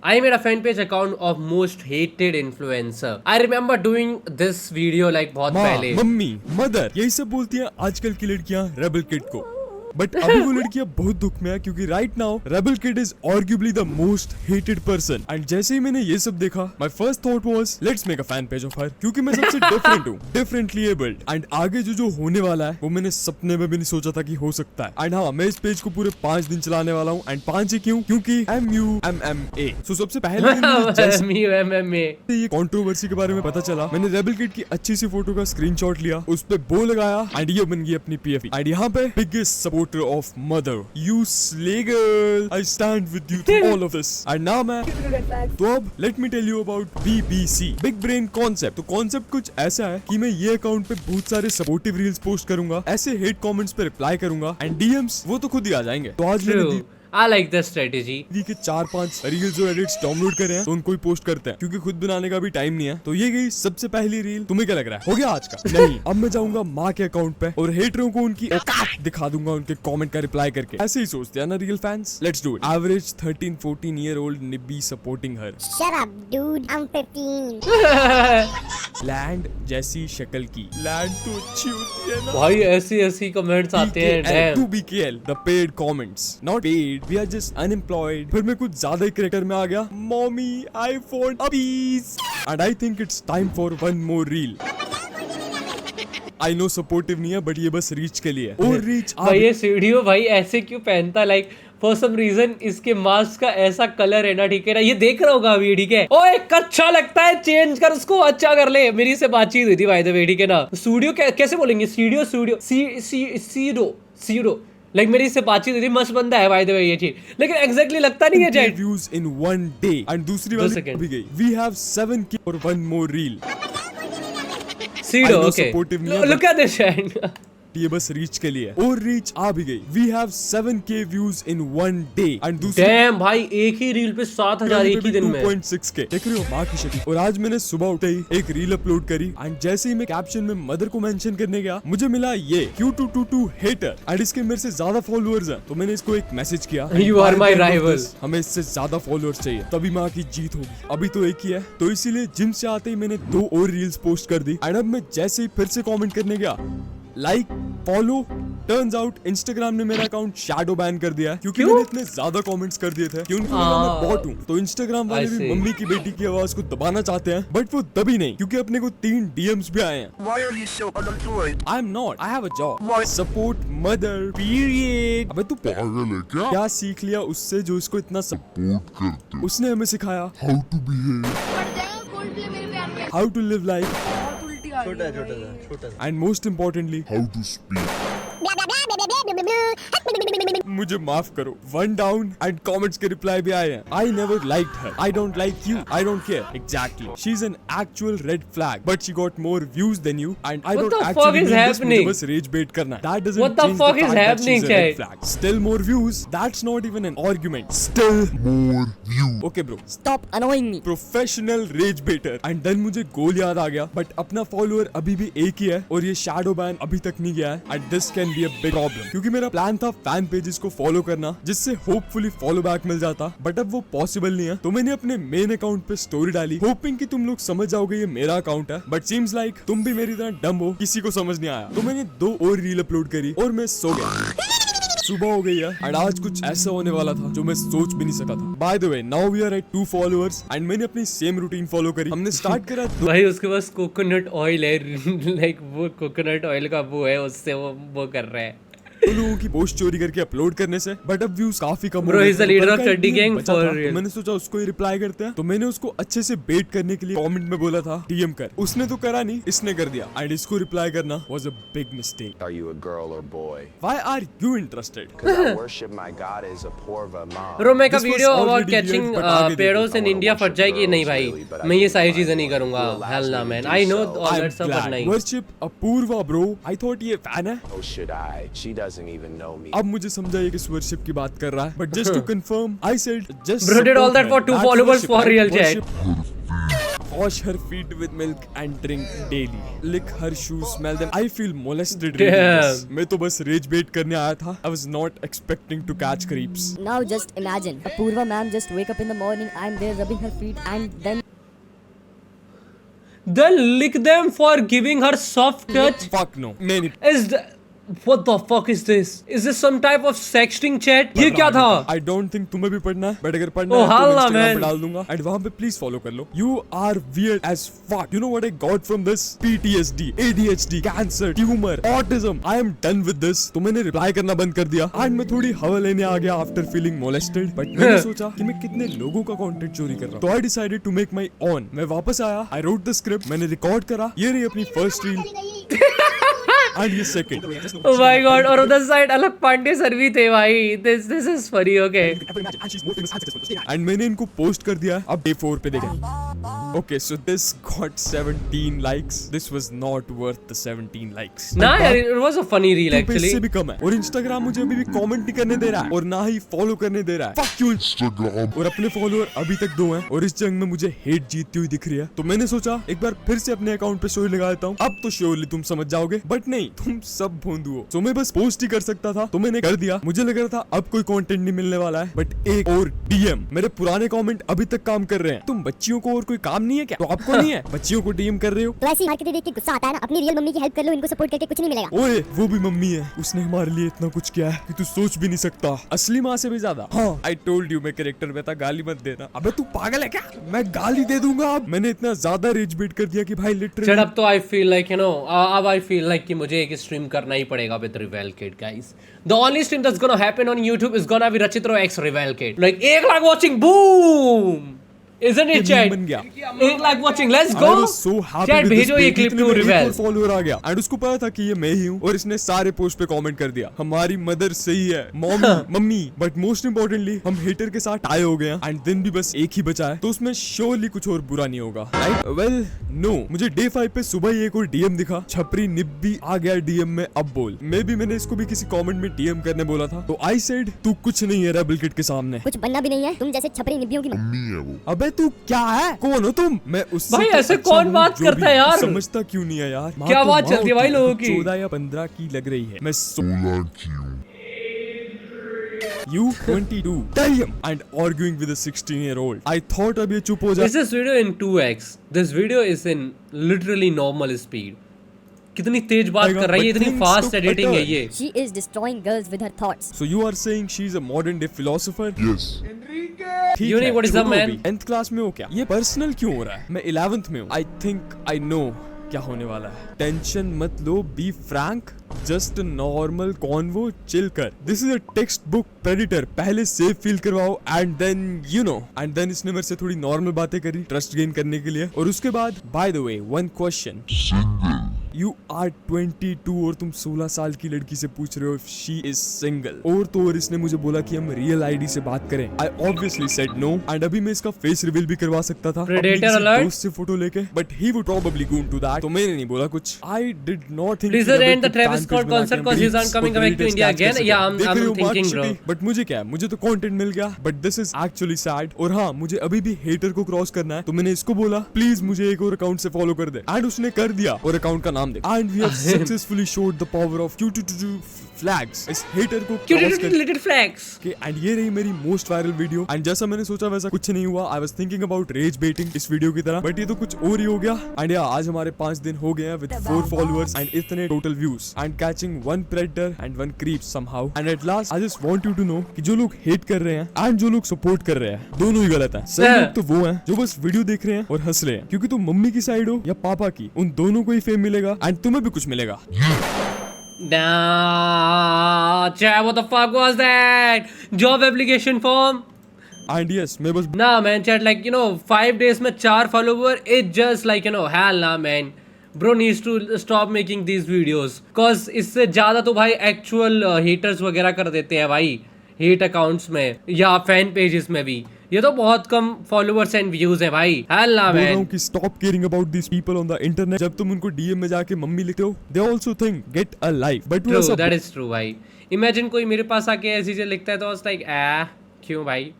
I made a fan page account of most hated influencer. I remember doing this video like बहुत पहले. Mummy mother यही सब बोलती हैं आजकल की लड़कियां रेबल किड को, बट अभी वो लड़कियां बहुत दुख में है क्योंकि right now rebel kid is arguably the most hated person. And जैसे ही मैंने ये सब देखा my first thought was let's make a fan page of her, क्योंकि मैं सबसे डिफरेंट हूँ, डिफरेंटली एबल्ड। एंड आगे जो होने वाला है वो मैंने सपने में भी नहीं सोचा था कि हो सकता है। एंड हाँ, मैं इस पेज को पूरे 5 दिन चलाने वाला हूँ। एंड 5 ही क्यों? क्योंकि MUMMA। सो सबसे पहले ये कंट्रोवर्सी के बारे में पता चला, मैंने रेबल किड की अच्छी सी फोटो का स्क्रीनशॉट लिया, उस पे बो लगाया एंड ये बन गई अपनी PFE। एंड यहाँ पे biggest supporter of mother, you slay girl, I stand with you through all of this। and now मैं तो अब let me tell you about BBC, big brain concept। तो concept कुछ ऐसा है कि मैं ये अकाउंट पे बहुत सारे सपोर्टिव रील्स पोस्ट करूंगा, ऐसे हेट कमेंट्स पे रिप्लाई करूंगा एंड DMs वो तो खुद ही आ जाएंगे। तो आज मैंने I like the strategy। के 4-5 रील्स और एडिट्स डाउनलोड करे हैं तो उनको ही पोस्ट करते हैं क्योंकि खुद बनाने का भी टाइम नहीं है। तो ये गई सबसे पहली रील। तुम्हें क्या लग रहा है हो गया आज का? नहीं, अब मैं जाऊंगा माँ के अकाउंट पे और हेटरों को उनकी औकात दिखा दूंगा उनके कमेंट का रिप्लाई करके। ऐसे ही सोचते हैं ना real fans. Let's do it. Average 13-14 year old निब्बी supporting her. Shut up, dude. I'm 15. लैंड जैसी शक्ल की। लैंड तो अच्छी होती है ना भाई, ऐसी कमेंट्स आते हैं। BKL, 2BKL, the paid comments, not paid, we are just unemployed। फिर मैं कुछ ज्यादा ही क्रिकेटर में आ गया। Mommy I want a piece and I think it's time for one more reel. I know supportive नहीं है बट ये बस रीच के लिए। और रीच भाई ये वीडियो भाई ऐसे क्यों पहनता, लाइक फॉर सम रीजन इसके मास्क का ऐसा कलर है ना, ठीक है ना, ये देख रहा होगा अभी, ठीक है। ओए अच्छा लगता है, चेंज कर उसको, अच्छा कर ले। मेरी से बातचीत हुई थी बाय द वे, ठीक है ना। स्टूडियो कैसे बोलेंगे? सीडो लाइक मेरी इससे बातचीत हुई थी, मस्त बंदा है बाय द वे ये चीज, लेकिन एग्जैक्टली लगता नहीं है chat. Views in one day. And दूसरी वाली भी गई। We have 7K for one more reel. सीडो okay, look at this chat. ये बस रीच के लिए। और रीच आ भी गई। We have 7K views in one day. And damn भाई, एक ही रील पे 7000 एक ही दिन में। 2.6K। देख रहे हो माँ की शक्ल। और आज मैंने सुबह उठे ही एक रील अपलोड करी एंड जैसे ही मैं कैप्शन में मदर को मेंशन करने गया मुझे मिला ये Q222 हेटर एंड इसके मेरे से ज्यादा फॉलोअर्स हैं। तो मैंने इसको एक मैसेज किया, यू आर माय राइवल, हमें इससे ज्यादा फॉलोअर्स चाहिए तभी माँ की जीत होगी। अभी तो एक ही है, तो इसीलिए जिम से आते ही मैंने 2 और रील्स पोस्ट कर दी। एंड अब मैं जैसे ही फिर से कमेंट करने गया, like follow, turns out Instagram ने मेरा अकाउंट शैडो बैन कर दिया है क्योंकि मैंने इतने ज्यादा कमेंट्स कर दिए थे कि उनको लगा मैं बॉट हूं। तो इंस्टाग्राम वाले भी मम्मी की बेटी की आवाज को दबाना चाहते हैं बट वो दबी नहीं क्योंकि अपने को 3 DMs भी आए हैं। Why are you so unemployed? I am not, I have a job। Support mother period। अबे तू पागल है क्या? क्या सीख लिया उससे जो इसको इतना सपोर्ट करते? उसने हमें सिखाया How to behave? How to live life and most importantly How to speak? मुझे माफ करो, 1 डाउन एंड कमेंट्स के रिप्लाई भी आए हैं। I never liked her, I don't like you, I don't care. Exactly, she is an actual red flag but she got more views than you and I don't actually mean this. मुझे बस rage bait करना है। That doesn't What the fuck is happening, chat? Still more views, that's not even an argument. Still More view. okay bro, Stop annoying me. Professional rage baiter. And then मुझे goal याद आ गया but अपना follower अभी भी एक ही है और ये शैडो बैन अभी तक नहीं गया है and this can be a big problem क्योंकि मेरा प्लान था फैन पेजेस को फॉलो करना जिससे होपफुली फॉलो बैक मिल जाता बट अब वो पॉसिबल नहीं है। तो मैंने अपने मेन अकाउंट पे स्टोरी डाली होपिंग कि तुम लोग समझ जाओगे ये मेरा अकाउंट है बट सीम्स लाइक तुम भी मेरी तरह डम हो, किसी को समझ नहीं आया। तो मैंने 2 और रील अपलोड करी और मैं सो गया। सुबह हो गई है एंड आज कुछ ऐसा होने वाला था जो मैं सोच भी नहीं सका था। By the way now we are at 2 followers and मैंने अपनी सेम रूटीन फॉलो करी। हमने स्टार्ट करा भाई उसके पास कोकोनट ऑयल है, लाइक वो कोकोनट ऑयल का वो है, उससे वो कर रहा है तो लोगों की पोस्ट चोरी करके अपलोड करने से बट अब व्यूज काफी कम हो Bro, गए he's the leader of Chuddy Gang for real। मैंने सोचा उसको ही रिप्लाई करते हैं। तो मैंने उसको अच्छे से बेट करने के लिए कमेंट में बोला था DM कर। उसने तो करा नहीं, इसने कर दिया एंड इसको रिप्लाई करना was a big mistake. Are you a girl or boy? Why are you interested? Because I worship my goddess Apoorva mom. Bro मैं का This was video already about weird, catching but आगे पेड़ों से देखो। India फट जाएगी। नहीं भाई, मैं ये सारी चीजें नहीं करूंगा। हेल ना man, I know all I'm that stuff but glad। नहीं। Worship Apoorva bro, I thought ये फैन है। Oh, should I? She doesn't even know me. अब मुझे समझा ये किस वर्शिप की बात कर रहा है but just to confirm I said just Bro did all that for 2 followers for real chat। wash her feet with milk and drink daily. Lick her shoes, smell them. I feel molested. Damn. मैं तो बस rage bait करने आया था. I was not expecting to catch creeps. Now just imagine, Apurva ma'am just wake up in the morning, I'm there rubbing her feet and then lick them for giving her soft touch. Fuck no. नहीं Is what the fuck is this? Is this some type of sexting chat? ये क्या था? I don't think तुम्हें भी पढ़ना है, but अगर पढ़ना Oh, है तो halla, Instagram पे man. डाल दूंगा and वहाँ पे please follow कर लो. You are weird as fuck. You know what I got from this? PTSD, ADHD, cancer, tumor, autism. I am done with this. तो मैंने reply करना बंद कर दिया and मैं थोड़ी हवा लेने आ गया after feeling molested. But मैंने सोचा कि मैं कितने लोगों का content चोरी कर रहा हूँ. तो I decided to make my own. मैं वापस आया. I wrote the script. मैंने record करा. ये रही अपनी first reel. And ये second. Oh my god! और उधर साइड अलग पांडे सर भी थे भाई. This is funny. Okay. And मैंने इनको पोस्ट कर दिया. अब day 4 पे देखें. Okay, so this got 17 likes. This was not worth the 17 likes. ना यार, it was a funny reel पे actually. इससे भी कम है. और Instagram मुझे अभी भी कमेंट नहीं करने दे रहा है और ना ही फॉलो करने दे रहा है. Fuck you Instagram. और अपने फॉलोअर अभी तक 2 हैं और इस जंग में मुझे हेट जीतती हुई दिख रही है. तो मैंने सोचा एक बार फिर से अपने अकाउंट पे स्टोरी लगा देता हूँ. अब तो श्योरली तुम समझ जाओगे, बट नहीं, तुम सब भोंदू हो. तो मैं बस पोस्ट ही कर सकता था, तो मैंने कर दिया. मुझे लग रहा था अब कोई कंटेंट नहीं मिलने वाला है, बट एक और डीएम. मेरे पुराने कमेंट अभी तक काम कर रहे हैं. तुम बच्चियों को और कोई काम नहीं है क्या? तो आपको नहीं है? बच्चियों को डीएम कर रहे हो. तो ऐसी हरकतें देख के गुस्सा आता है ना, अपनी रियल मम्मी की हेल्प कर लो, इनको सपोर्ट करके कुछ नहीं मिलेगा. ओए, वो भी मम्मी है. उसने हमारे लिए इतना कुछ किया है कि तू सोच भी नहीं सकता. असली माँ से भी ज्यादा. हाँ, आई टोल्ड यू मैं कैरेक्टर में था. गाली मत देना. अबे तू पागल है क्या? मैं गाली दे दूंगा अब. मैंने इतना ज्यादा रेज बेट कर दिया कि भाई लिटरली. चल अब तो I feel like you know, अब I feel like कि मुझे एक स्ट्रीम करना ही पड़ेगा with Revel Kid guys. The only stream that's gonna happen on YouTube is gonna be Rachitro X Revel Kid. Like 1 lakh watching, boom! Isn't it chat? बन गया. 1 lakh watching, let's go! I was so happy Chat with this भेजो ये page. clip इतने to में एक Revel. और follower आ गया and उसको पता था कि ये मैं ही हूँ और इसने सारे पोस्ट पे कमेंट कर दिया. हमारी मदर सही है, मम्मी. बट मोस्ट इम्पोर्टेंटली हम हेटर के साथ आए हो गए हैं एंड दिन भी बस एक ही बचा है, तो उसमें श्योरली कुछ और बुरा नहीं होगा. राइट? Well no. मुझे डे 5 पे सुबह ही एक और डीएम दिखा. छपरी निब्बी आ गया डीएम में. अब बोल. मैंने इसको भी किसी कमेंट में डीएम करने बोला था, तो आई सेड तू कुछ नहीं है रेबल किड के सामने. कुछ बनना भी नहीं है, तुम जैसे छपरी निब्बियों की मम्मी है वो. अबे तू क्या है? कौन हो तुम? मैं उससे भाई तो ऐसे अच्छा कौन हूँ बात जो करता भी. है यार? समझता क्यों नहीं है यार? क्या बात चलती है भाई लोगों की? 14 या 15 की लग रही है. मैं 16 की हूँ. You 22. Damn! And arguing with a 16-year-old. I thought अब ये चुप हो जाए. Is this video in 2x? This video is in literally normal speed. कितनी तेज बात कर रही है, इतनी Things fast took editing a है turn. ये. She is destroying girls with her thoughts. So you are saying she's a modern day philosopher? Yes. ठीक You know है, what is up, छोड़ो man? अभी. 10th क्लास में हो क्या? ये पर्सनल क्यों हो रहा है? मैं 11th में हूँ. I think I know क्या होने वाला है. टेंशन मत लो, be frank, just normal convo, chill कर. This is a textbook predator. पहले सेफ फील करवाओ and then you know. And then इसने मेरे से थोड़ी नॉर्मल बातें करी ट्रस्ट गेन करने के लिए. और उसके बाद by the way one question. Single. You are 22 और तुम 16 साल की लड़की से पूछ रहे हो इफ शी इज सिंगल. और इसने मुझे बोला कि हम रियल आईडी से बात करें. I obviously said no and अभी मैं इसका फेस रिवील भी करवा सकता था अपने Predator किसी alert. दोस्त से फोटो लेके, but he would probably go into that. तो मैंने नहीं बोला कुछ. I did not think Please end the Travis Scott concert cause he's not coming back to India again. Yeah, I'm thinking bro. But मुझे क्या है, मुझे तो कंटेंट मिल गया. But this is actually sad. और हाँ, मुझे अभी भी हेटर को क्रॉस करना है, तो मैंने इसको बोला प्लीज मुझे एक और अकाउंट से फॉलो कर दे एंड उसने कर दिया और अकाउंट का नाम दे. And we have successfully showed the power of Q2 flags. इस हेटर को क्रॉस कर Little flags. एंड ये रही मेरी मोस्ट वायरल वीडियो. एंड जैसा मैंने सोचा वैसा कुछ नहीं हुआ. I was thinking about rage baiting इस वीडियो की तरह, बट ये तो कुछ और ही हो गया. एंड या आज हमारे 5 दिन हो गए हैं विद 4 फॉलोअर्स एंड इतने total views and catching 1 predator and 1 creep somehow. And at last I just want you to know कि जो लोग हेट कर रहे हैं एंड जो लोग सपोर्ट कर रहे हैं, दोनों ही गलत है. सही लोग तो वो हैं जो बस वीडियो देख रहे हैं और हंस रहे हैं, क्योंकि तुम मम्मी की साइड हो या पापा की, उन दोनों को ही फेम मिलेगा एंड तुम्हें भी कुछ मिलेगा. Nah, chat, what the fuck was that? Job application form? And yes, मैं बस Nah, man, chat, like, you know, 5 days में 4 follower, it just like, you know, hell nah, man. Bro needs to stop making these videos. Cause इससे ज़्यादा तो भाई actual haters वगैरह कर देते हैं भाई, hate accounts में या fan pages में भी. ये तो बहुत कम फॉलोअर्स एंड व्यूज है भाई. हल्ला बोल रहा हूँ मैन. कि stop caring about this people on the internet. जब तुम उनको डीएम में जाके मम्मी लिखते हो, they also think get a life. But true, that is true भाई. इमेजिन कोई मेरे पास आके ऐसी चीज लिखता है तो लाइक क्यों भाई.